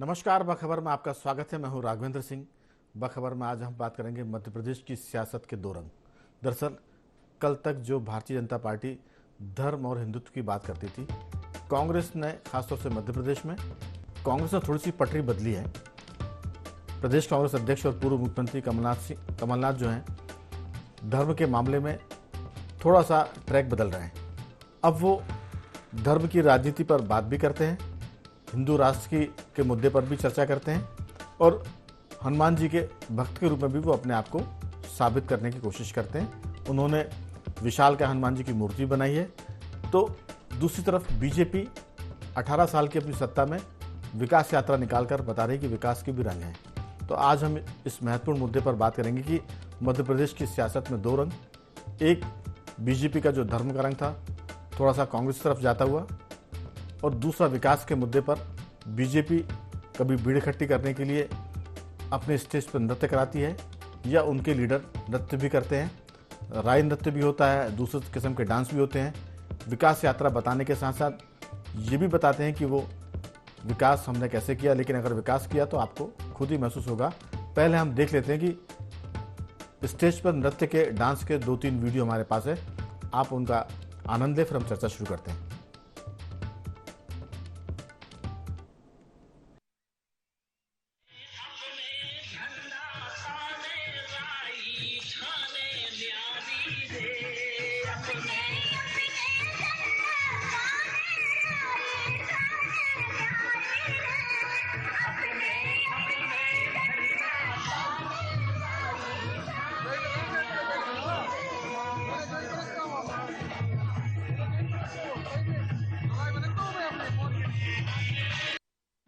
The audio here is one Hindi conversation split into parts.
नमस्कार। बखबर में आपका स्वागत है। मैं हूं राघवेंद्र सिंह। बखबर में आज हम बात करेंगे मध्य प्रदेश की सियासत के दो रंग। दरअसल कल तक जो भारतीय जनता पार्टी धर्म और हिंदुत्व की बात करती थी, कांग्रेस ने खासतौर से मध्य प्रदेश में कांग्रेस ने थोड़ी सी पटरी बदली है। प्रदेश कांग्रेस अध्यक्ष और पूर्व मुख्यमंत्री कमलनाथ जो हैं, धर्म के मामले में थोड़ा सा ट्रैक बदल रहे हैं। अब वो धर्म की राजनीति पर बात भी करते हैं, हिंदू राष्ट्र के मुद्दे पर भी चर्चा करते हैं और हनुमान जी के भक्त के रूप में भी वो अपने आप को साबित करने की कोशिश करते हैं। उन्होंने विशाल का हनुमान जी की मूर्ति बनाई है। तो दूसरी तरफ बीजेपी 18 साल की अपनी सत्ता में विकास यात्रा निकालकर बता रही कि विकास के भी रंग हैं। तो आज हम इस महत्वपूर्ण मुद्दे पर बात करेंगे कि मध्य प्रदेश की सियासत में दो रंग, एक बीजेपी का जो धर्म का रंग था थोड़ा सा कांग्रेस तरफ जाता हुआ, और दूसरा विकास के मुद्दे पर बीजेपी कभी भीड़ इकट्ठी करने के लिए अपने स्टेज पर नृत्य कराती है या उनके लीडर नृत्य भी करते हैं। राय नृत्य भी होता है, दूसरे किस्म के डांस भी होते हैं। विकास यात्रा बताने के साथ साथ ये भी बताते हैं कि वो विकास हमने कैसे किया, लेकिन अगर विकास किया तो आपको खुद ही महसूस होगा। पहले हम देख लेते हैं कि स्टेज पर नृत्य के डांस के 2-3 वीडियो हमारे पास है। आप उनका आनंद लें, फिर हम चर्चा शुरू करते हैं।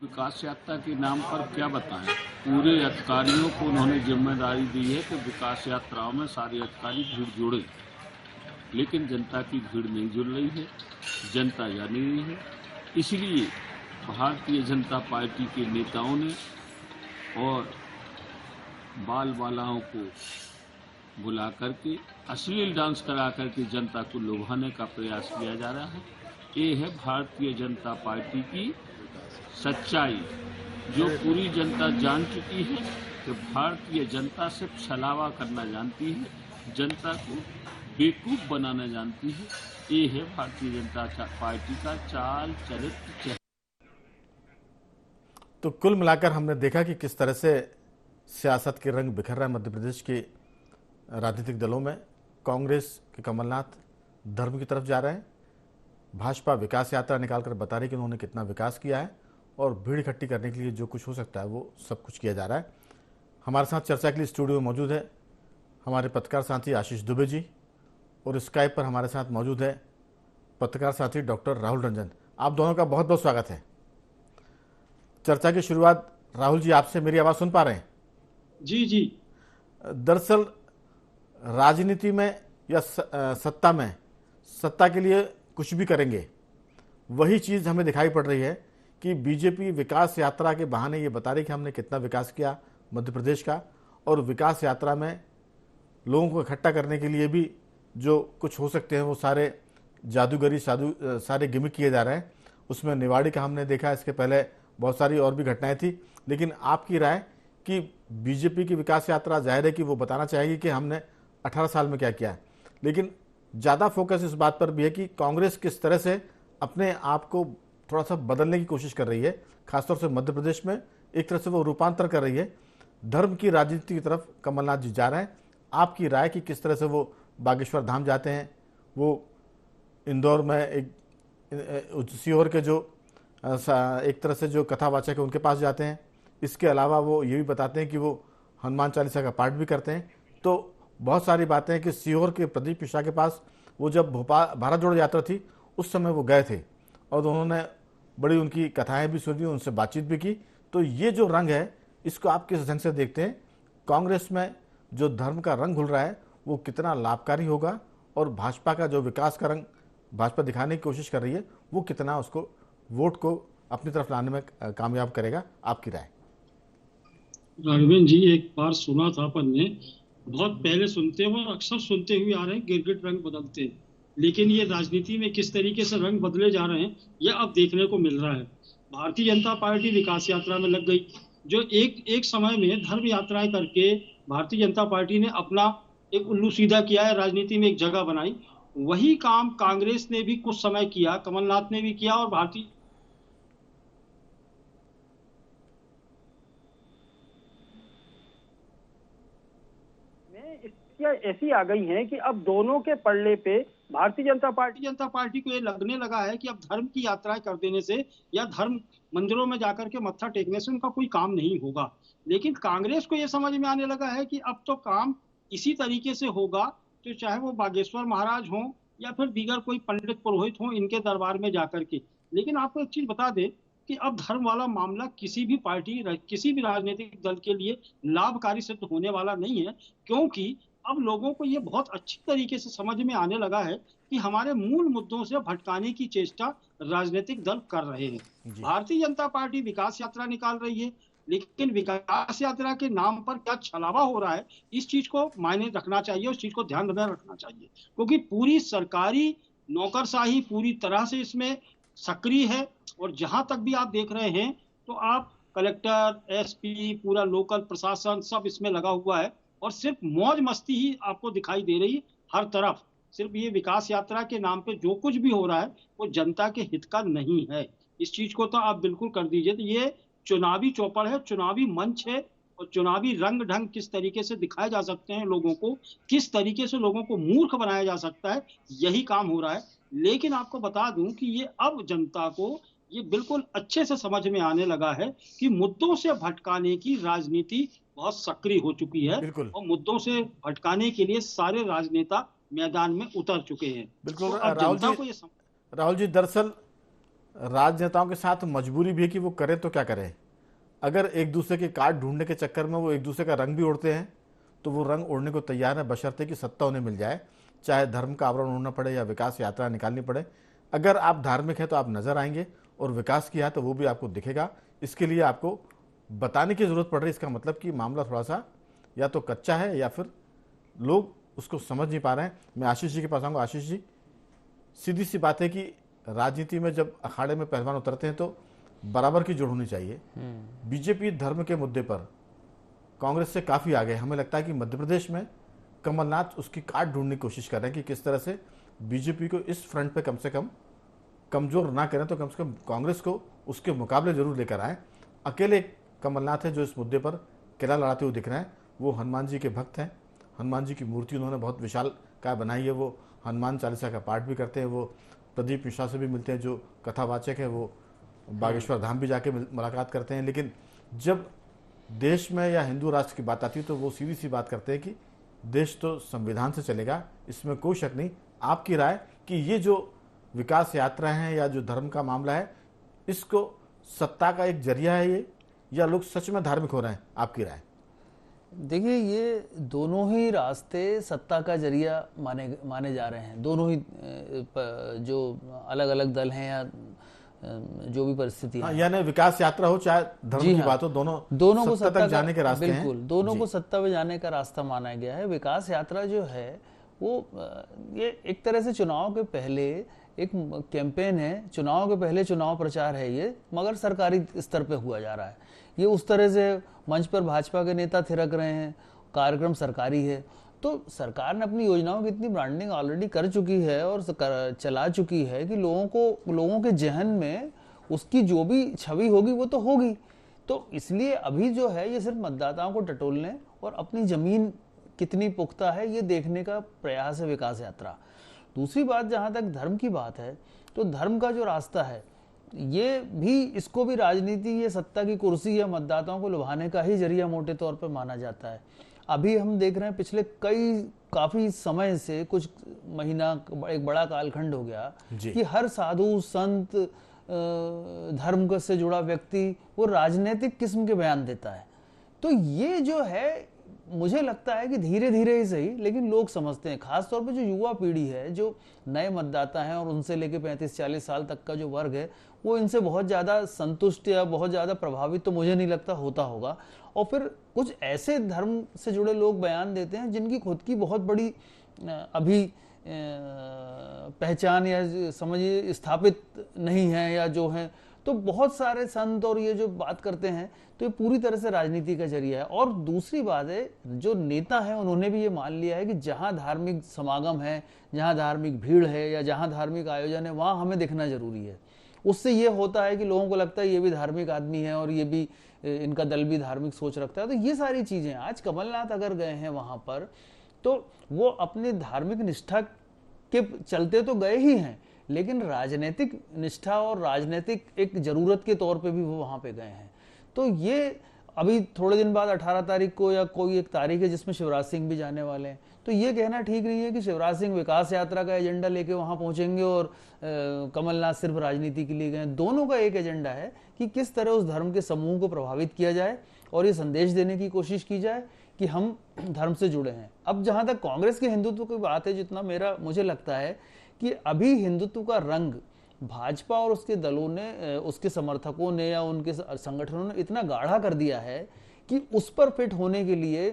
विकास यात्रा के नाम पर क्या बताएं। पूरे अधिकारियों को उन्होंने जिम्मेदारी दी है कि विकास यात्राओं में सारे अधिकारी भीड़ जोड़े, लेकिन जनता की भीड़ नहीं जुड़ रही है, जनता जा नहीं रही है। इसलिए भारतीय जनता पार्टी के नेताओं ने और बाल बालाओं को बुला करके अश्लील डांस करा करके जनता को लुभाने का प्रयास किया जा रहा है। ये है भारतीय जनता पार्टी की सच्चाई, जो पूरी जनता जान चुकी है कि भारतीय जनता सिर्फ छलावा करना जानती है, जनता को बेवकूफ बनाना जानती है। ये है भारतीय जनता पार्टी का चाल चरित्र। तो कुल मिलाकर हमने देखा कि किस तरह से सियासत के रंग बिखर रहा है मध्य प्रदेश के राजनीतिक दलों में। कांग्रेस के कमलनाथ धर्म की तरफ जा रहे हैं, भाजपा विकास यात्रा निकालकर बता रही कि उन्होंने कितना विकास किया है और भीड़ इकट्ठी करने के लिए जो कुछ हो सकता है वो सब कुछ किया जा रहा है। हमारे साथ चर्चा के लिए स्टूडियो में मौजूद है हमारे पत्रकार साथी आशीष दुबे जी, और स्काइप पर हमारे साथ मौजूद है पत्रकार साथी डॉक्टर राहुल रंजन। आप दोनों का बहुत बहुत स्वागत है। चर्चा की शुरुआत राहुल जी आपसे, मेरी आवाज़ सुन पा रहे हैं? जी जी। दरअसल राजनीति में या सत्ता में, सत्ता के लिए कुछ भी करेंगे, वही चीज़ हमें दिखाई पड़ रही है कि बीजेपी विकास यात्रा के बहाने ये बता रही कि हमने कितना विकास किया मध्य प्रदेश का, और विकास यात्रा में लोगों को इकट्ठा करने के लिए भी जो कुछ हो सकते हैं वो सारे जादूगरी सारे गिमिक किए जा रहे हैं। उसमें निवाड़ी का हमने देखा, इसके पहले बहुत सारी और भी घटनाएं थी। लेकिन आपकी राय कि बीजेपी की विकास यात्रा जाहिर है कि वो बताना चाहेगी कि हमने 18 साल में क्या किया है, लेकिन ज़्यादा फोकस इस बात पर भी है कि कांग्रेस किस तरह से अपने आप को थोड़ा सा बदलने की कोशिश कर रही है। खासतौर से मध्य प्रदेश में एक तरह से वो रूपांतर कर रही है। धर्म की राजनीति की तरफ कमलनाथ जी जा रहे हैं। आपकी राय कि किस तरह से वो बागेश्वर धाम जाते हैं, वो इंदौर में एक सीहोर के जो एक तरह से जो कथावाचक है उनके पास जाते हैं। इसके अलावा वो ये भी बताते हैं कि वो हनुमान चालीसा का पाठ भी करते हैं। तो बहुत सारी बातें हैं कि सीहोर के प्रदीप मिश्रा के पास वो जब भोपाल भारत जोड़ो यात्रा थी उस समय वो गए थे और उन्होंने बड़ी उनकी कथाएं भी सुनी, उनसे बातचीत भी की। तो ये जो रंग है इसको आप किस ढंग से देखते हैं? कांग्रेस में जो धर्म का रंग घुल रहा है वो कितना लाभकारी होगा, और भाजपा का जो विकास का रंग भाजपा दिखाने की कोशिश कर रही है वो कितना उसको वोट को अपनी तरफ लाने में कामयाब करेगा? आपकी राय? राघवेंद्र जी, एक बार सुना था अपन ने, बहुत पहले सुनते हैं और अक्सर सुनते हुए आ रहे हैं, गिरगिट रंग बदलते हैं। लेकिन ये राजनीति में किस तरीके से रंग बदले जा रहे हैं, ये अब देखने को मिल रहा है। भारतीय जनता पार्टी विकास यात्रा में लग गई। जो एक समय में धर्म यात्राएं करके भारतीय जनता पार्टी ने अपना एक उल्लू सीधा किया है, राजनीति में एक जगह बनाई। वही काम कांग्रेस ने भी कुछ समय किया, कमलनाथ ने भी किया, और भारतीय ऐसी आ गई हैं कि अब दोनों के पल्ले पे भारतीय जनता पार्टी को ये लगने लगा है कि अब धर्म की यात्राएं कर देने से या धर्म मंदिरों में जाकर के मत्था टेकने से उनका कोई काम नहीं होगा। लेकिन कांग्रेस को ये समझ में आने लगा है कि अब तो काम इसी तरीके से होगा, तो चाहे वो बागेश्वर महाराज हों या फिर दीगर कोई पंडित पुरोहित हों, इनके दरबार में जाकर के। लेकिन आपको एक चीज बता दें कि अब धर्म वाला मामला किसी भी पार्टी, किसी भी राजनीतिक दल के लिए लाभकारी सिद्ध होने वाला नहीं है, क्योंकि अब लोगों को ये बहुत अच्छी तरीके से समझ में आने लगा है कि हमारे मूल मुद्दों से भटकाने की चेष्टा राजनीतिक दल कर रहे हैं। भारतीय जनता पार्टी विकास यात्रा निकाल रही है, लेकिन विकास यात्रा के नाम पर क्या छलावा हो रहा है, इस चीज को मायने रखना चाहिए, उस चीज को ध्यान में रखना चाहिए, क्योंकि पूरी सरकारी नौकरशाही पूरी तरह से इसमें सक्रिय है। और जहां तक भी आप देख रहे हैं तो आप कलेक्टर, एसपी, पूरा लोकल प्रशासन सब इसमें लगा हुआ है, और सिर्फ मौज मस्ती ही आपको दिखाई दे रही हर तरफ। सिर्फ ये विकास यात्रा के नाम पे जो कुछ भी हो रहा है वो जनता के हित का नहीं है। इस चीज को तो आप बिल्कुल कर दीजिए। तो ये चुनावी चौपड़ है, चुनावी मंच है, और चुनावी रंग ढंग किस तरीके से दिखाए जा सकते हैं लोगों को, किस तरीके से लोगों को मूर्ख बनाया जा सकता है, यही काम हो रहा है। लेकिन आपको बता दूं कि ये अब जनता को ये बिल्कुल अच्छे से समझ में आने लगा है कि मुद्दों से भटकाने की राजनीति बहुत सक्रिय हो चुकी है, और मुद्दों से भटकाने के लिए सारे राजनेता मैदान में उतर चुके हैं। बिल्कुल तो राहुल जी, दरअसल राजनेताओं के साथ मजबूरी भी है कि वो करें तो क्या करें। अगर एक दूसरे के कार्ड ढूंढने के चक्कर में वो एक दूसरे का रंग भी ओढ़ते हैं तो वो रंग ओढ़ने को तैयार है, बशर्ते कि सत्ता उन्हें मिल जाए, चाहे धर्म का आवरण ओढ़ना पड़े या विकास यात्रा निकालनी पड़े। अगर आप धार्मिक हैं तो आप नजर आएंगे, और विकास किया तो वो भी आपको दिखेगा। इसके लिए आपको बताने की जरूरत पड़ रही है। इसका मतलब कि मामला थोड़ा सा या तो कच्चा है या फिर लोग उसको समझ नहीं पा रहे हैं। मैं आशीष जी के पास आऊँगा। आशीष जी, सीधी सी बात है कि राजनीति में जब अखाड़े में पहलवान उतरते हैं तो बराबर की जोड़ होनी चाहिए। बीजेपी धर्म के मुद्दे पर कांग्रेस से काफ़ी आगे। हमें लगता है कि मध्य प्रदेश में कमलनाथ उसकी काट ढूंढने की कोशिश कर रहे हैं कि किस तरह से बीजेपी को इस फ्रंट पे कम से कम कमजोर ना करें, तो कम से कम कांग्रेस को उसके मुकाबले जरूर लेकर आए। अकेले कमलनाथ है जो इस मुद्दे पर किला लड़ाते हुए दिख रहे हैं। वो हनुमान जी के भक्त हैं, हनुमान जी की मूर्ति उन्होंने बहुत विशाल काय बनाई है। वो हनुमान चालीसा का पाठ भी करते हैं। वो प्रदीप मिश्रा से भी मिलते हैं जो कथावाचक है। वो बागेश्वर धाम भी जाके मुलाकात करते हैं। लेकिन जब देश में या हिंदू राष्ट्र की बात आती है तो वो सीधी सी बात करते हैं कि देश तो संविधान से चलेगा, इसमें कोई शक नहीं। आपकी राय कि ये जो विकास यात्रा है या जो धर्म का मामला है, इसको सत्ता का एक जरिया है ये, या लोग सच में धार्मिक हो रहे हैं? आपकी राय? देखिए, ये दोनों ही रास्ते सत्ता का जरिया माने जा रहे हैं। दोनों ही जो अलग अलग दल हैं या जो भी परिस्थिति है, यानी विकास यात्रा हो चाहे धर्म की बात हो, दोनों को सत्ता तक जाने के रास्ते हैं। बिल्कुल, दोनों को सत्ता में जाने का रास्ता माना गया है। विकास यात्रा जो है वो ये एक तरह से चुनाव के पहले एक कैंपेन है, चुनाव के पहले चुनाव प्रचार है ये, मगर सरकारी स्तर पे हुआ जा रहा है। ये उस तरह से मंच पर भाजपा के नेता थिरक रहे हैं, कार्यक्रम सरकारी है। तो सरकार ने अपनी योजनाओं की इतनी ब्रांडिंग ऑलरेडी कर चुकी है और चला चुकी है कि लोगों के जहन में उसकी जो भी छवि होगी वो तो होगी। तो इसलिए अभी जो है ये सिर्फ मतदाताओं को टटोलने और अपनी जमीन कितनी पुख्ता है ये देखने का प्रयास है विकास यात्रा। दूसरी बात, जहाँ तक धर्म की बात है, तो धर्म का जो रास्ता है ये भी, इसको भी राजनीति, ये सत्ता की कुर्सी या मतदाताओं को लुभाने का ही जरिया मोटे तौर पर माना जाता है। अभी हम देख रहे हैं पिछले काफी समय से, कुछ महीना, एक बड़ा कालखंड हो गया कि हर साधु संत धर्म से जुड़ा व्यक्ति वो राजनीतिक किस्म के बयान देता है। तो ये जो है, मुझे लगता है कि धीरे धीरे ही सही, लेकिन लोग समझते हैं, खासतौर पे जो युवा पीढ़ी है, जो नए मतदाता हैं और उनसे लेके 35-40 साल तक का जो वर्ग है, वो इनसे बहुत ज़्यादा संतुष्ट या बहुत ज़्यादा प्रभावित तो मुझे नहीं लगता होता होगा। और फिर कुछ ऐसे धर्म से जुड़े लोग बयान देते हैं जिनकी खुद की बहुत बड़ी अभी पहचान या समझिए स्थापित नहीं है या जो है, तो बहुत सारे संत और ये जो बात करते हैं तो ये पूरी तरह से राजनीति का जरिया है। और दूसरी बात है, जो नेता है उन्होंने भी ये मान लिया है कि जहां धार्मिक समागम है, जहां धार्मिक भीड़ है या जहां धार्मिक आयोजन है, वहां हमें दिखना जरूरी है। उससे ये होता है कि लोगों को लगता है ये भी धार्मिक आदमी है और ये भी इनका दल भी धार्मिक सोच रखता है। तो ये सारी चीजें, आज कमलनाथ अगर गए हैं वहां पर तो वो अपनी धार्मिक निष्ठा के चलते तो गए ही हैं, लेकिन राजनीतिक निष्ठा और राजनीतिक एक जरूरत के तौर पे भी वो वहां पे गए हैं। तो ये अभी थोड़े दिन बाद 18 तारीख को या कोई एक तारीख है जिसमें शिवराज सिंह भी जाने वाले हैं, तो ये कहना ठीक नहीं है कि शिवराज सिंह विकास यात्रा का एजेंडा लेके वहां पहुंचेंगे और कमलनाथ सिर्फ राजनीति के लिए गए। दोनों का एक एजेंडा है कि किस तरह उस धर्म के समूह को प्रभावित किया जाए और ये संदेश देने की कोशिश की जाए कि हम धर्म से जुड़े हैं। अब जहां तक कांग्रेस के हिंदुत्व की बात है, जितना मुझे लगता है कि अभी हिंदुत्व का रंग भाजपा और उसके दलों ने, उसके समर्थकों ने या उनके संगठनों ने इतना गाढ़ा कर दिया है कि उस पर फिट होने के लिए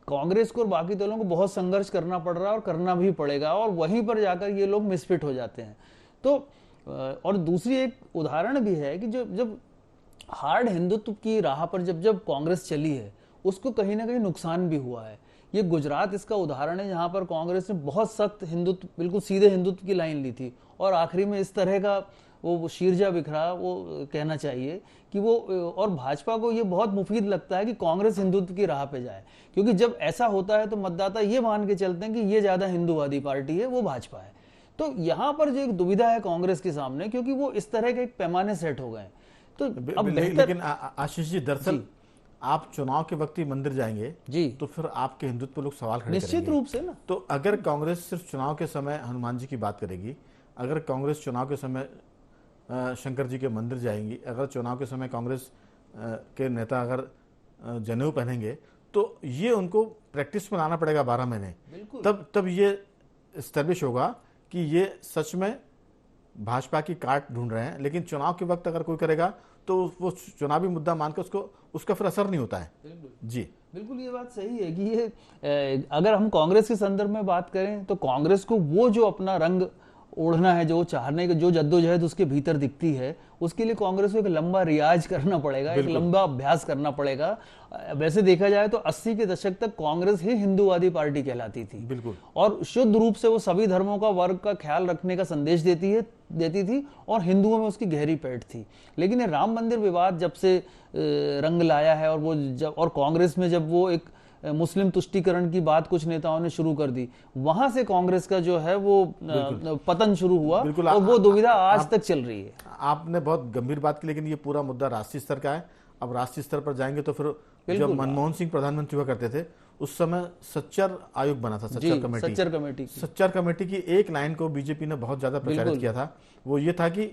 कांग्रेस को और बाकी दलों को बहुत संघर्ष करना पड़ रहा है और करना भी पड़ेगा, और वहीं पर जाकर ये लोग मिसफिट हो जाते हैं। तो और दूसरी एक उदाहरण भी है कि जब हार्ड हिंदुत्व की राह पर जब कांग्रेस चली है, उसको कहीं ना कहीं नुकसान भी हुआ है। ये गुजरात इसका उदाहरण है, जहां पर कांग्रेस ने बहुत सख्त हिंदुत्व, बिल्कुल सीधे हिंदुत्व की लाइन ली थी और आखिरी में इस तरह का वो शीरजा बिखरा, वो कहना चाहिए कि वो, और भाजपा को ये बहुत मुफीद लगता है कि कांग्रेस हिंदुत्व की राह पे जाए, क्योंकि जब ऐसा होता है तो मतदाता ये मान के चलते हैं कि ये ज्यादा हिंदूवादी पार्टी है, वो भाजपा है। तो यहाँ पर जो एक दुविधा है कांग्रेस के सामने, क्योंकि वो इस तरह के एक पैमाने सेट हो गए। तो अब लेकिन आशीष जी, दरअसल आप चुनाव के वक्त ही मंदिर जाएंगे जी, तो फिर आपके हिंदुत्व पर लोग सवाल खड़े करेंगे निश्चित रूप से ना। तो अगर कांग्रेस सिर्फ चुनाव के समय हनुमान जी की बात करेगी, अगर कांग्रेस चुनाव के समय शंकर जी के मंदिर जाएंगी, अगर चुनाव के समय कांग्रेस के नेता अगर जनेऊ पहनेंगे, तो ये उनको प्रैक्टिस में लाना पड़ेगा 12 महीने, तब ये एस्टेब्लिश होगा कि ये सच में भाजपा की काट ढूंढ रहे हैं। लेकिन चुनाव के वक्त अगर कोई करेगा तो वो चुनावी मुद्दा मानकर उसका फिर असर नहीं होता है। जी बिल्कुल, ये बात सही है कि ये अगर हम कांग्रेस के संदर्भ में बात करें तो कांग्रेस को वो जो अपना रंग ओढ़ना है, जो चाहने के, जो जद्दोजहद उसके भीतर दिखती है, उसके लिए कांग्रेस को एक लंबा रियाज करना पड़ेगा, एक लंबा अभ्यास करना पड़ेगा। वैसे देखा जाए तो 80 के दशक तक कांग्रेस ही हिंदूवादी पार्टी कहलाती थी, बिल्कुल, और शुद्ध रूप से वो सभी धर्मों का, वर्ग का ख्याल रखने का संदेश देती थी और हिंदुओं में उसकी गहरी पैठ थी। लेकिन ये राम मंदिर विवाद जब से रंग लाया है और कांग्रेस में जब वो एक मुस्लिम तुष्टीकरण की बात कुछ नेताओं ने शुरू कर दी, वहां से कांग्रेस का जो है वो पतन शुरू हुआ और वो दुविधा आज तक चल रही है। आपने बहुत गंभीर बात की, लेकिन ये पूरा मुद्दा राष्ट्रीय स्तर का है। अब राष्ट्रीय स्तर पर जाएंगे तो फिर जब मनमोहन सिंह प्रधानमंत्री हुआ करते थे, उस समय सच्चर आयोग बना था, सच्चर कमेटी की एक लाइन को बीजेपी ने बहुत ज्यादा प्रचारित किया था। वो ये था कि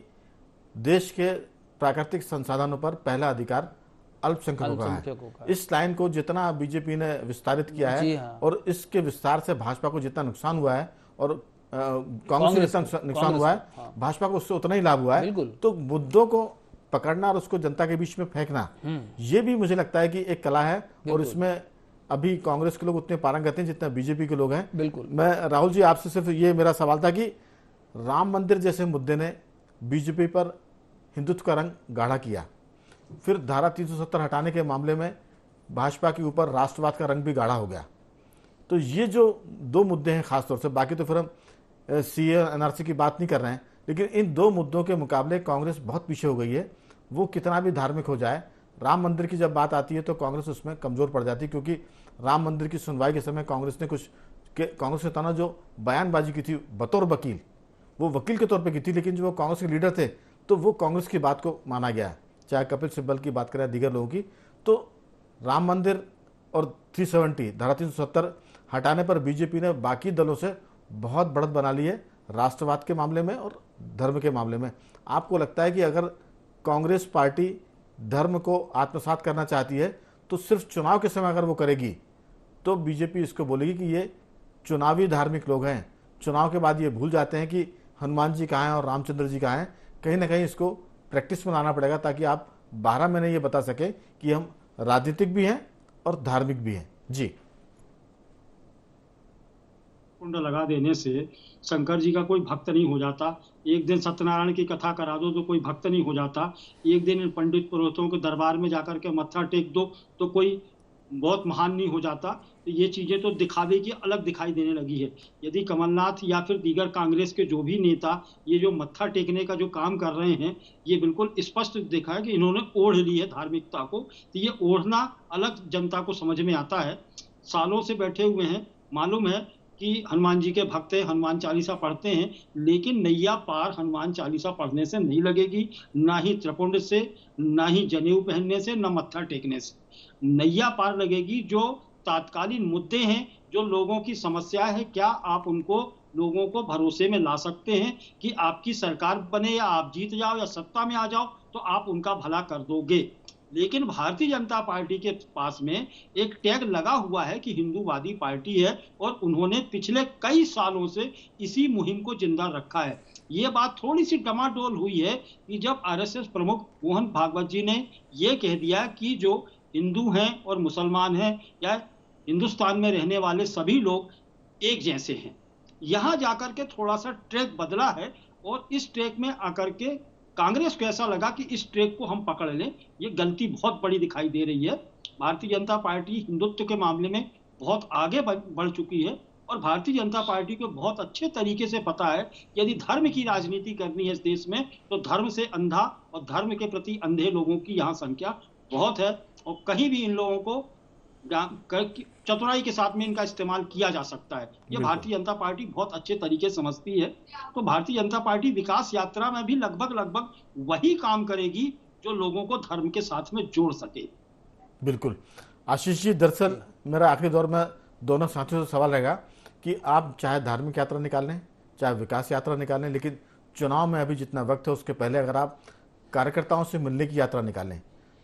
देश के प्राकृतिक संसाधनों पर पहला अधिकार अल्पसंख्यकों का है। इस लाइन को जितना बीजेपी ने विस्तारित किया है, और इसके विस्तार से भाजपा को जितना नुकसान हुआ है और कांग्रेस को जितना नुकसान हुआ है, भाजपा को उससे उतना ही लाभ हुआ है। तो मुद्दों को पकड़ना और उसको जनता के बीच में फेंकना, ये भी मुझे लगता है कि एक कला है, और इसमें अभी कांग्रेस के लोग उतने पारंगत हैं जितना बीजेपी के लोग हैं। बिल्कुल, मैं राहुल जी आपसे सिर्फ ये मेरा सवाल था कि राम मंदिर जैसे मुद्दे ने बीजेपी पर हिंदुत्व का रंग गाढ़ा किया, फिर धारा 370 हटाने के मामले में भाजपा के ऊपर राष्ट्रवाद का रंग भी गाढ़ा हो गया। तो ये जो दो मुद्दे हैं खासतौर से, बाकी तो फिर हम सीए एनआरसी की बात नहीं कर रहे हैं, लेकिन इन दो मुद्दों के मुकाबले कांग्रेस बहुत पीछे हो गई है। वो कितना भी धार्मिक हो जाए, राम मंदिर की जब बात आती है तो कांग्रेस उसमें कमजोर पड़ जाती है, क्योंकि राम मंदिर की सुनवाई के समय कांग्रेस ने जो बयानबाजी की थी बतौर वकील, वो वकील के तौर पर की थी, लेकिन जो वो कांग्रेस के लीडर थे तो वो कांग्रेस की बात को माना गया, चाहे कपिल सिब्बल की बात करें दीगर लोगों की। तो राम मंदिर और 370 धारा 370 हटाने पर बीजेपी ने बाकी दलों से बहुत बढ़त बना ली है, राष्ट्रवाद के मामले में और धर्म के मामले में। आपको लगता है कि अगर कांग्रेस पार्टी धर्म को आत्मसात करना चाहती है तो सिर्फ चुनाव के समय अगर वो करेगी तो बीजेपी इसको बोलेगी कि ये चुनावी धार्मिक लोग हैं, चुनाव के बाद ये भूल जाते हैं कि हनुमान जी कहाँ हैं और रामचंद्र जी कहाँ हैं। कहीं ना कहीं इसको प्रैक्टिस में लाना पड़ेगा, ताकि आप 12 महीने ये बता सके कि हम राजनीतिक भी हैं और धार्मिक भी हैं। जी कुंड लगा देने से शंकर जी का कोई भक्त नहीं हो जाता। एक दिन सत्यनारायण की कथा करा दो तो कोई भक्त नहीं हो जाता। एक दिन इन पंडित पुरोहितों के दरबार में जाकर के मत्था टेक दो तो कोई बहुत महान नहीं हो जाता। तो ये चीजें तो दिखावे की अलग दिखाई देने लगी है। यदि कमलनाथ या फिर दीगर कांग्रेस के जो भी नेता ये जो मत्था टेकने का जो काम कर रहे हैं, ये बिल्कुल स्पष्ट देखा है कि इन्होंने ओढ़ ली है धार्मिकता को। तो ये ओढ़ना अलग जनता को समझ में आता है। सालों से बैठे हुए हैं, मालूम है कि हनुमान जी के भक्त हैं, हनुमान चालीसा पढ़ते हैं, लेकिन नैया पार हनुमान चालीसा पढ़ने से नहीं लगेगी, ना ही त्रिपुंड से, ना ही जनेऊ पहनने से, ना मत्था टेकने से। नैया पार लगेगी जो तात्कालीन मुद्दे हैं, जो लोगों की समस्या है, क्या आप उनको लोगों को भरोसे में ला सकते हैं कि आपकी सरकार बने या आप जीत जाओ या सत्ता में आ जाओ तो आप उनका भला कर दोगे। लेकिन भारतीय जनता पार्टी के पास में एक टैग लगा हुआ है कि हिंदूवादी पार्टी है और उन्होंने पिछले कई सालों से इसी मुहिम को जिंदा रखा है। ये बात थोड़ी सी डमाडोल हुई है कि जब आरएसएस प्रमुख मोहन भागवत जी ने ये कह दिया कि जो हिंदू हैं और मुसलमान हैं या हिंदुस्तान में रहने वाले सभी लोग एक जैसे हैं। यहां जाकर के थोड़ा सा ट्रैक बदला है और इस ट्रैक में आकर के कांग्रेस को ऐसा लगा कि इस ट्रैक को हम पकड़ लें। ये गलती बहुत बड़ी दिखाई दे रही है। भारतीय जनता पार्टी हिंदुत्व के मामले में बहुत आगे बढ़ चुकी है और भारतीय जनता पार्टी को बहुत अच्छे तरीके से पता है कि यदि धर्म की राजनीति करनी है इस देश में तो धर्म से अंधा और धर्म के प्रति अंधे लोगों की यहाँ संख्या बहुत है और कहीं भी इन लोगों को चतुराई के साथ में इनका इस्तेमाल किया जा सकता है। ये भारतीय जनता पार्टी बहुत अच्छे तरीके समझती है। तो भारतीय जनता पार्टी विकास यात्रा में भी लगभग वही काम करेगी जो लोगों को धर्म के साथ में जोड़ सके। बिल्कुल आशीष जी, दरअसल मेरा आखिरी दौर में दोनों साथियों से सवाल रहेगा कि आप चाहे धार्मिक यात्रा निकालें चाहे विकास यात्रा निकालें, लेकिन चुनाव में अभी जितना वक्त है उसके पहले अगर आप कार्यकर्ताओं से मिलने की यात्रा निकालें,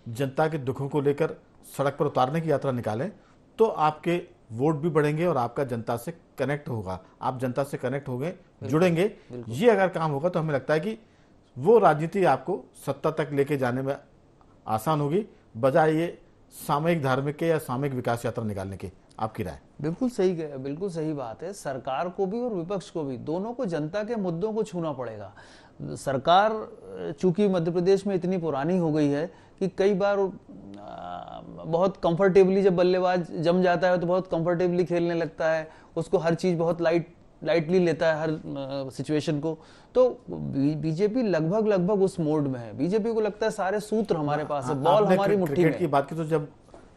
जनता के दुखों को लेकर सड़क पर उतारने की यात्रा निकालें, तो आपके वोट भी बढ़ेंगे और आपका जनता से कनेक्ट होगा, आप जनता से कनेक्ट होंगे, जुड़ेंगे। ये अगर काम होगा तो हमें लगता है कि वो राजनीति आपको सत्ता तक लेके जाने में आसान होगी, बजाय ये सामयिक धार्मिक के या सामयिक विकास यात्रा निकालने की। आपकी राय? बिल्कुल सही बात है। सरकार को भी और विपक्ष को भी, दोनों को जनता के मुद्दों को छूना पड़ेगा। सरकार चूंकि मध्य प्रदेश में इतनी पुरानी हो गई है कि कई बार बहुत कंफर्टेबली जब बल्लेबाज जम जाता है तो बहुत कंफर्टेबली खेलने लगता है, उसको हर चीज बहुत लाइटली लेता है हर सिचुएशन को। तो बीजेपी लगभग उस मोड में है। बीजेपी को लगता है सारे सूत्र हमारे पास है, बॉल हमारी मुट्ठी में। क्रिकेट की बात की तो जब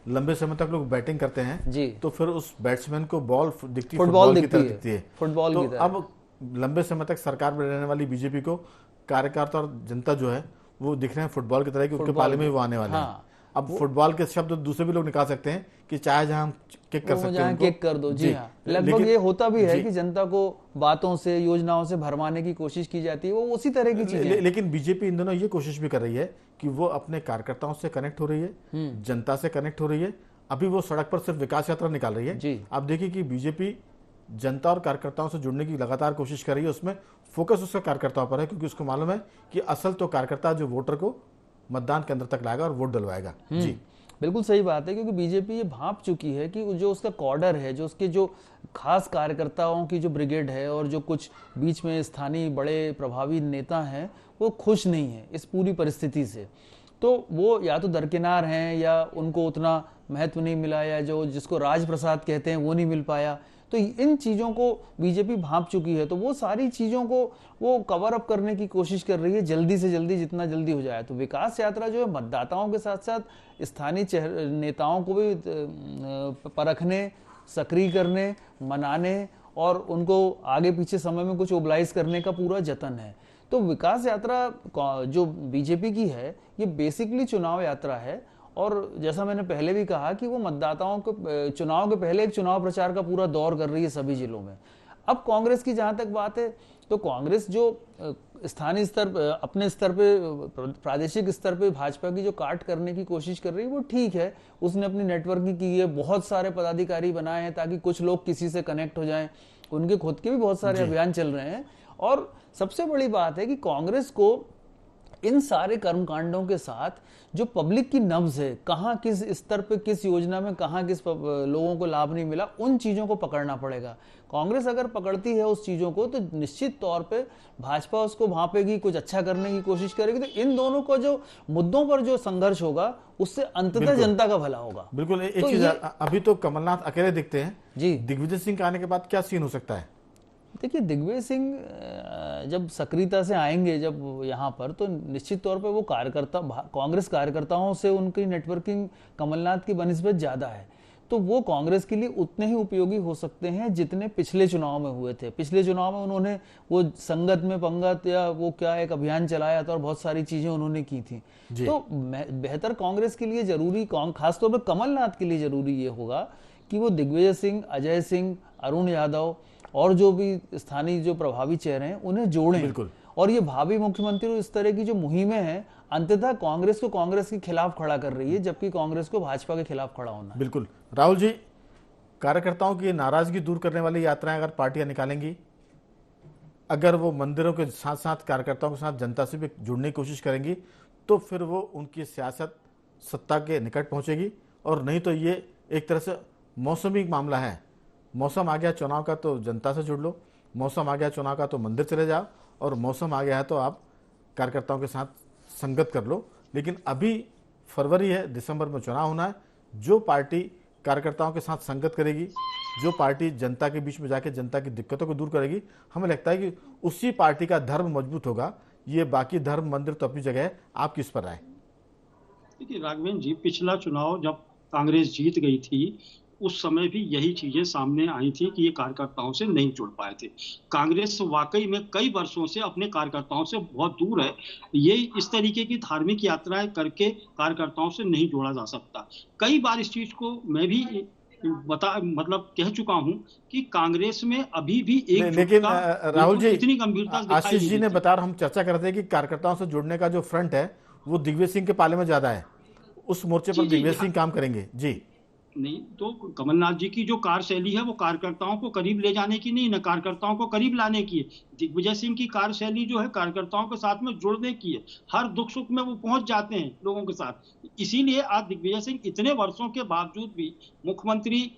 लंबे समय तक लोग बैटिंग करते हैं जी, तो फिर उस बैट्समैन को बॉल दिखती है, फुटबॉल की तरह दिखती है, फुटबॉल की तरह। अब लंबे समय तक सरकार में रहने वाली बीजेपी को कार्यकर्ता और जनता जो है वो दिख रहे हैं फुटबॉल की तरह कि उनके पाले में वो आने वाले हैं। अब फुटबॉल के शब्द दूसरे भी लोग निकाल सकते हैं कि चाहे जहां हम किक कर सकते हैं, किक कर दो। जी हाँ, लगभग ये होता भी है कि जनता को बातों से, योजनाओं से भरमाने की कोशिश की जाती है, वो उसी तरह की चीजें। लेकिन बीजेपी इन दिनों ये कोशिश भी कर रही है कि वो अपने कार्यकर्ताओं से कनेक्ट हो रही है, जनता से कनेक्ट हो रही है। अभी वो सड़क पर सिर्फ विकास यात्रा निकाल रही है। आप देखिए कि बीजेपी जनता और कार्यकर्ताओं से जुड़ने की लगातार कोशिश कर रही है, उसमें फोकस उसका कार्यकर्ताओं पर है, क्योंकि उसको मालूम है कि असल तो कार्यकर्ता जो वोटर को मतदान केंद्र तक लाएगा और वोट डलवाएगा। जी बिल्कुल सही बात है, क्योंकि बीजेपी ये भांप चुकी है कि जो उसका कॉर्डर है, जो उसके जो खास कार्यकर्ताओं की जो ब्रिगेड है और जो कुछ बीच में स्थानीय बड़े प्रभावी नेता हैं, वो खुश नहीं है इस पूरी परिस्थिति से। तो वो या तो दरकिनार हैं या उनको उतना महत्व नहीं मिला, या जो जिसको राज प्रसाद कहते हैं वो नहीं मिल पाया। तो इन चीज़ों को बीजेपी भांप चुकी है, तो वो सारी चीज़ों को वो कवर अप करने की कोशिश कर रही है जल्दी से जल्दी, जितना जल्दी हो जाए। तो विकास यात्रा जो है मतदाताओं के साथ साथ स्थानीय नेताओं को भी परखने, सक्रिय करने, मनाने और उनको आगे पीछे समय में कुछ ओबलाइज करने का पूरा जतन है। तो विकास यात्रा जो बीजेपी की है ये बेसिकली चुनाव यात्रा है, और जैसा मैंने पहले भी कहा कि वो मतदाताओं को चुनाव के पहले एक चुनाव प्रचार का पूरा दौर कर रही है सभी जिलों में। अब कांग्रेस की जहां तक बात है, तो कांग्रेस जो स्थानीय स्तर, अपने स्तर पे, प्रादेशिक स्तर पे भाजपा की जो काट करने की कोशिश कर रही है वो ठीक है। उसने अपनी नेटवर्किंग की है, बहुत सारे पदाधिकारी बनाए हैं ताकि कुछ लोग किसी से कनेक्ट हो जाएं, उनके खुद के भी बहुत सारे अभियान चल रहे हैं। और सबसे बड़ी बात है कि कांग्रेस को इन सारे कर्मकांडों के साथ जो पब्लिक की नब्ज है, कहाँ किस स्तर पे किस योजना में कहाँ किस लोगों को लाभ नहीं मिला, उन चीज़ों को पकड़ना पड़ेगा। कांग्रेस अगर पकड़ती है उस चीज़ों को तो निश्चित तौर पे भाजपा उसको भांपेगी, कुछ अच्छा करने की कोशिश करेगी। तो इन दोनों को जो मुद्दों पर जो संघर्ष होगा उससे अंततः जनता का भला होगा। बिल्कुल। एक तो चीज, अभी तो कमलनाथ अकेले दिखते हैं जी, दिग्विजय सिंह के आने के बाद क्या सीन हो सकता है? देखिए दिग्विजय सिंह जब सक्रियता से आएंगे जब यहाँ पर, तो निश्चित तौर पे वो कार्यकर्ता, कांग्रेस कार्यकर्ताओं से उनकी नेटवर्किंग कमलनाथ की बनिस्बत ज़्यादा है, तो वो कांग्रेस के लिए उतने ही उपयोगी हो सकते हैं जितने पिछले चुनाव में हुए थे। पिछले चुनाव में उन्होंने वो संगत में पंगत या वो क्या एक अभियान चलाया था और बहुत सारी चीज़ें उन्होंने की थी। तो बेहतर कांग्रेस के लिए जरूरी, खासतौर पर कमलनाथ के लिए जरूरी ये होगा कि वो दिग्विजय सिंह, अजय सिंह, अरुण यादव और जो भी स्थानीय जो प्रभावी चेहरे हैं उन्हें जोड़ें। बिल्कुल। और ये भावी मुख्यमंत्री इस तरह की जो मुहिमें हैं अंततः कांग्रेस को कांग्रेस के खिलाफ खड़ा कर रही है, जबकि कांग्रेस को भाजपा के खिलाफ खड़ा होना है। बिल्कुल। राहुल जी, कार्यकर्ताओं की नाराजगी दूर करने वाली यात्राएं अगर पार्टियां निकालेंगी, अगर वो मंदिरों के साथ साथ कार्यकर्ताओं के साथ जनता से भी जुड़ने की कोशिश करेंगी, तो फिर वो उनकी सियासत सत्ता के निकट पहुंचेगी। और नहीं तो ये एक तरह से मौसमी मामला है। मौसम आ गया चुनाव का तो जनता से जुड़ लो, मौसम आ गया चुनाव का तो मंदिर चले जाओ, और मौसम आ गया है तो आप कार्यकर्ताओं के साथ संगत कर लो। लेकिन अभी फरवरी है, दिसंबर में चुनाव होना है। जो पार्टी कार्यकर्ताओं के साथ संगत करेगी, जो पार्टी जनता के बीच में जाके जनता की दिक्कतों को दूर करेगी, हमें लगता है कि उसी पार्टी का धर्म मजबूत होगा। ये बाकी धर्म मंदिर तो अपनी जगह है। आप किस पर राय? देखिए राघवेंद्र जी, पिछला चुनाव जब कांग्रेस जीत गई थी उस समय भी यही चीजें सामने आई थी कि ये कार्यकर्ताओं से नहीं जुड़ पाए थे। कांग्रेस वाकई में कई वर्षों से अपने कार्यकर्ताओं से बहुत दूर है। ये इस तरीके की धार्मिक यात्राएं करके कार्यकर्ताओं से नहीं जोड़ा जा सकता। कई बार इस चीज को मैं भी कह चुका हूं कि कांग्रेस में अभी भी एक, लेकिन राहुल जी, इतनी गंभीरता आशीष जी ने बता, हम चर्चा कर रहे थे कि कार्यकर्ताओं से जुड़ने का जो फ्रंट है वो दिग्विजय सिंह के पाले में ज्यादा है। उस मोर्चे पर दिग्विजय सिंह काम करेंगे। जी नहीं, तो कमलनाथ जी की जो कार्यशैली है वो कार्यकर्ताओं को करीब ले जाने की नहीं, न कार्यकर्ताओं को करीब लाने की है। दिग्विजय सिंह की कार्यशैली जो है कार्यकर्ताओं के साथ में जुड़ने की है। हर दुख सुख में वो पहुंच जाते हैं लोगों के साथ। इसीलिए आज दिग्विजय सिंह इतने वर्षों के बावजूद भी, मुख्यमंत्री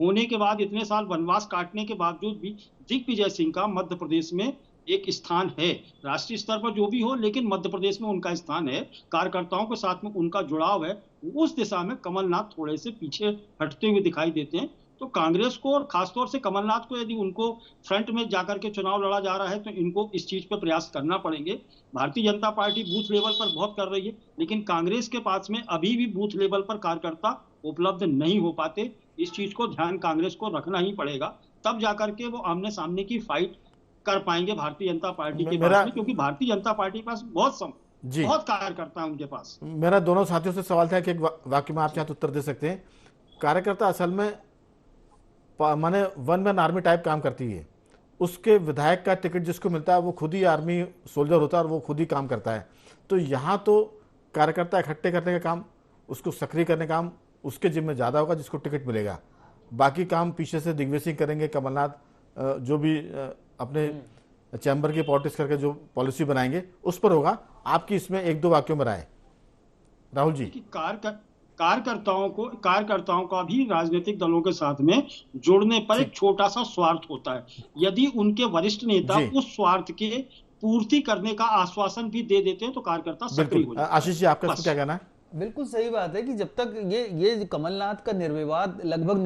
होने के बाद इतने साल वनवास काटने के बावजूद भी, दिग्विजय सिंह का मध्य प्रदेश में एक स्थान है। राष्ट्रीय स्तर पर जो भी हो, लेकिन मध्य प्रदेश में उनका स्थान है। कार्यकर्ताओं के साथ में उनका जुड़ाव है। उस दिशा में कमलनाथ थोड़े से पीछे हटते हुए दिखाई देते हैं। तो कांग्रेस को और खासतौर से कमलनाथ को, यदि उनको फ्रंट में जाकर के चुनाव लड़ा जा रहा है तो इनको इस चीज पर प्रयास करना पड़ेंगे। Bharatiya Janata party booth level पर बहुत कर रही है, लेकिन कांग्रेस के पास में अभी भी बूथ लेवल पर कार्यकर्ता उपलब्ध नहीं हो पाते। इस चीज को ध्यान कांग्रेस को रखना ही पड़ेगा, तब जाकर के वो आमने सामने की फाइट कर पाएंगे भारतीय जनता पार्टी के पास में, क्योंकि भारतीय जनता पार्टी के पास बहुत कार्यकर्ता है उनके पास। मेरा दोनों साथियों से सवाल था कि एक वाक्य में आप चाहे तो उत्तर दे सकते हैं। कार्यकर्ता असल में माने वन मैन आर्मी टाइप काम करती है। उसके विधायक का टिकट जिसको मिलता है वो खुद ही आर्मी सोल्जर होता है और वो खुद ही काम करता है। तो यहाँ तो कार्यकर्ता इकट्ठे करने का काम, उसको सक्रिय करने का काम उसके जिम्मे ज़्यादा होगा जिसको टिकट मिलेगा। बाकी काम पीछे से दिग्विजय सिंह करेंगे, कमलनाथ जो भी अपने चैम्बर की पॉलिटिक्स करके जो पॉलिसी बनाएंगे उस पर होगा। आपकी इसमें एक दो वाक्यों में राय राहुल जी। कार्यकर्ताओं का भी राजनीतिक दलों के साथ में जुड़ने पर एक छोटा सा स्वार्थ होता है। यदि उनके वरिष्ठ नेता उस स्वार्थ के पूर्ति करने का आश्वासन भी दे देते हैं तो कार्यकर्ता सक्रिय हो जाते हैं। आशीष जी, आपका क्या कहना है? बिल्कुल सही बात है कि जब तक ये कमलनाथ का लगभग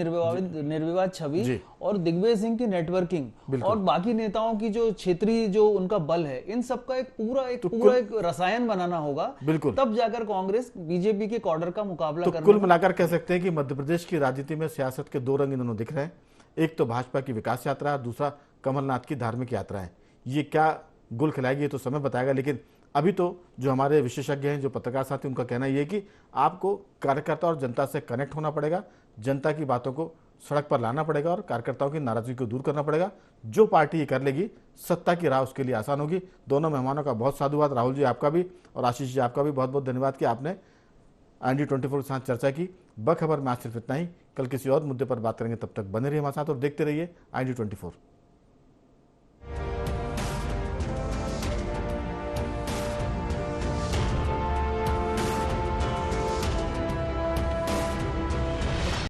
निर्विवाद छवि और दिग्विजय सिंह की नेटवर्किंग और बाकी नेताओं की जो क्षेत्रीय जो उनका बल है, इन सब का एक पूरा रसायन बनाना होगा, तब जाकर कांग्रेस बीजेपी के कॉर्डर का मुकाबला करना। कुल मिलाकर कह सकते हैं कि मध्य प्रदेश की राजनीति में सियासत के दो रंग इन्होंने दिख रहे हैं। एक तो भाजपा की विकास यात्रा है, दूसरा कमलनाथ की धार्मिक यात्रा है। ये क्या गुल खिलाएगी ये तो समय बताएगा, लेकिन अभी तो जो हमारे विशेषज्ञ हैं, जो पत्रकार साथी, उनका कहना यह है कि आपको कार्यकर्ता और जनता से कनेक्ट होना पड़ेगा, जनता की बातों को सड़क पर लाना पड़ेगा और कार्यकर्ताओं की नाराजगी को दूर करना पड़ेगा। जो पार्टी ये कर लेगी, सत्ता की राह उसके लिए आसान होगी। दोनों मेहमानों का बहुत साधुवाद। राहुल जी आपका भी और आशीष जी आपका भी बहुत बहुत धन्यवाद कि आपने IND24 के साथ चर्चा की। बखबर में आज सिर्फ इतना ही। कल किसी और मुद्दे पर बात करेंगे, तब तक बने रहिए हमारे साथ और देखते रहिए IND24।